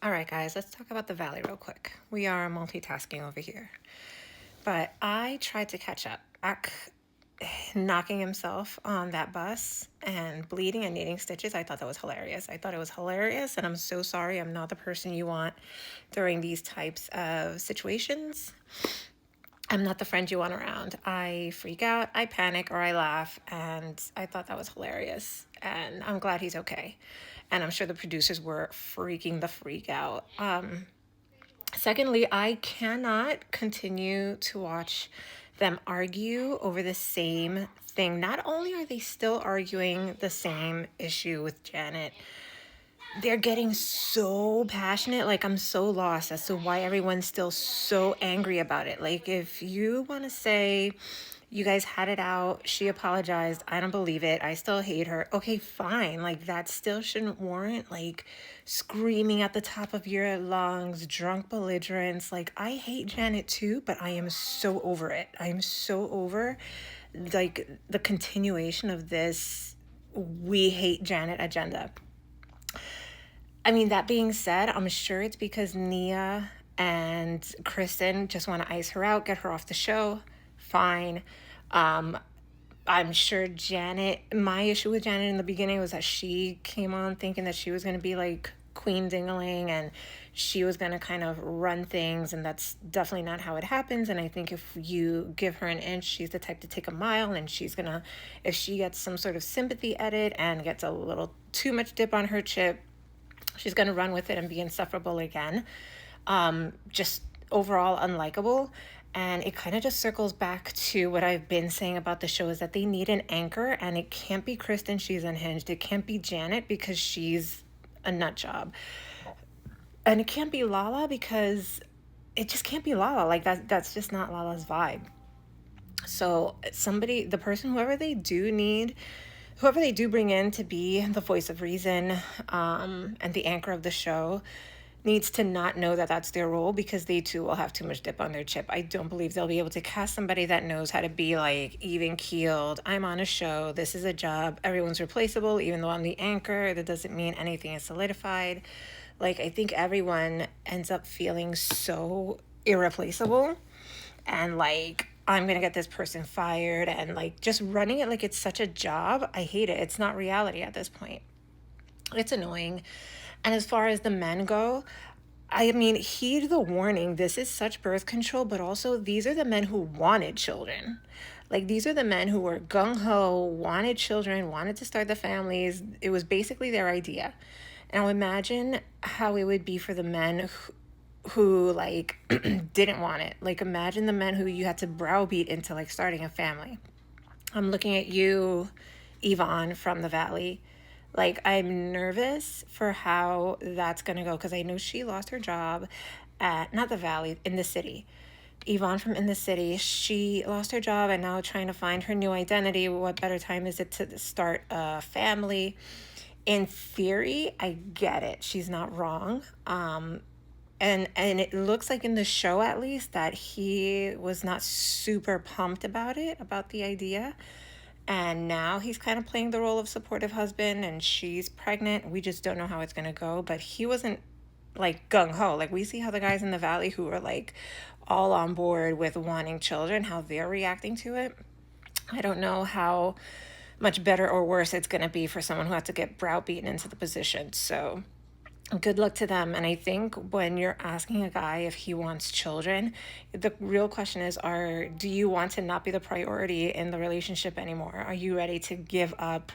All right, guys, let's talk about the Valley real quick. We are multitasking over here. But I tried to catch up. Knocking himself on that bus and bleeding and needing stitches, I thought that was hilarious. I thought it was hilarious, and I'm so sorry. I'm not the person you want during these types of situations. I'm not the friend you want around. I freak out, I panic, or I laugh, and I thought that was hilarious. And I'm glad he's okay. And I'm sure the producers were freaking the freak out. Secondly, I cannot continue to watch them argue over the same thing. Not only are they still arguing the same issue with Janet, they're getting so passionate. Like, I'm so lost as to why everyone's still so angry about it. Like, if you want to say you guys had it out, she apologized, I don't believe it, I still hate her, okay, fine. Like, that still shouldn't warrant like screaming at the top of your lungs, drunk belligerence. Like, I hate Janet too, but I am so over it. I am so over like the continuation of this we hate Janet agenda. I mean, that being said, I'm sure it's because Nia and Kristen just want to ice her out, get her off the show. Fine. I'm sure my issue with Janet in the beginning was that she came on thinking that she was going to be like Queen Dingaling and she was going to kind of run things, and that's definitely not how it happens. And I think if you give her an inch, she's the type to take a mile, and she's going to, if she gets some sort of sympathy edit and gets a little too much dip on her chip, she's going to run with it and be insufferable again. Just overall unlikable. And it kind of just circles back to what I've been saying about the show, is that they need an anchor, and it can't be Kristen, she's unhinged. It can't be Janet because she's a nut job. And it can't be Lala because it just can't be Lala. Like, that's just not Lala's vibe. So the person, whoever they do bring in to be the voice of reason, and the anchor of the show, needs to not know that that's their role, because they too will have too much dip on their chip. I don't believe they'll be able to cast somebody that knows how to be like even keeled. I'm on a show. This is a job. Everyone's replaceable. Even though I'm the anchor, that doesn't mean anything is solidified. Like, I think everyone ends up feeling so irreplaceable, and like, I'm gonna get this person fired, and like just running it like it's such a job. I hate it. It's not reality at this point. It's annoying. And as far as the men go, I mean, heed the warning. This is such birth control, but also these are the men who wanted children. Like, these are the men who were gung-ho, wanted children, wanted to start the families. It was basically their idea. Now imagine how it would be for the men who like didn't want it. Like, imagine the men who you had to browbeat into like starting a family. I'm looking at you, Yvonne from the Valley. Like, I'm nervous for how that's going to go, because I know she lost her job at, not the Valley, in the city. Yvonne from In the City, she lost her job and now trying to find her new identity. What better time is it to start a family? In theory, I get it. She's not wrong. And it looks like in the show, at least, that he was not super pumped about it, about the idea. And now he's kind of playing the role of supportive husband, and she's pregnant. We just don't know how it's going to go. But he wasn't like gung-ho. Like, we see how the guys in the Valley who are like all on board with wanting children, how they're reacting to it. I don't know how much better or worse it's going to be for someone who had to get browbeaten into the position. So good luck to them. And I think when you're asking a guy if he wants children, the real question is, do you want to not be the priority in the relationship anymore? Are you ready to give up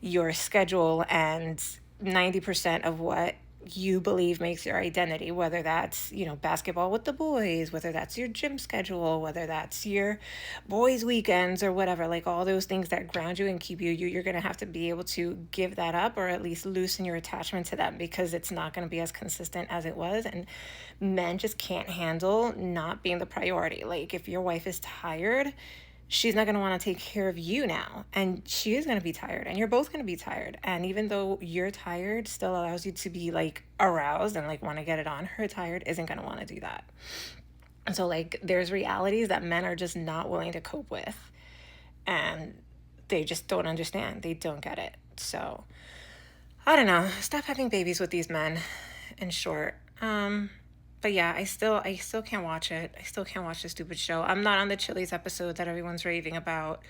your schedule and 90% of what you believe makes your identity, whether that's, basketball with the boys, whether that's your gym schedule, whether that's your boys' weekends or whatever, like all those things that ground you and keep you're going to have to be able to give that up, or at least loosen your attachment to them, because it's not going to be as consistent as it was. And men just can't handle not being the priority. Like, if your wife is tired, she's not going to want to take care of you now, and she is going to be tired, and you're both going to be tired. And even though you're tired still allows you to be like aroused and like want to get it on, her tired isn't going to want to do that. And so like, there's realities that men are just not willing to cope with, and they just don't understand. They don't get it. So I don't know, stop having babies with these men, in short. But yeah, I still can't watch it. I still can't watch the stupid show. I'm not on the Chili's episode that everyone's raving about.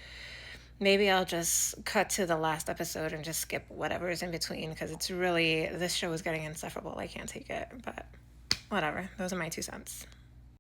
Maybe I'll just cut to the last episode and just skip whatever is in between because this show is getting insufferable. I can't take it. But whatever. Those are my 2 cents.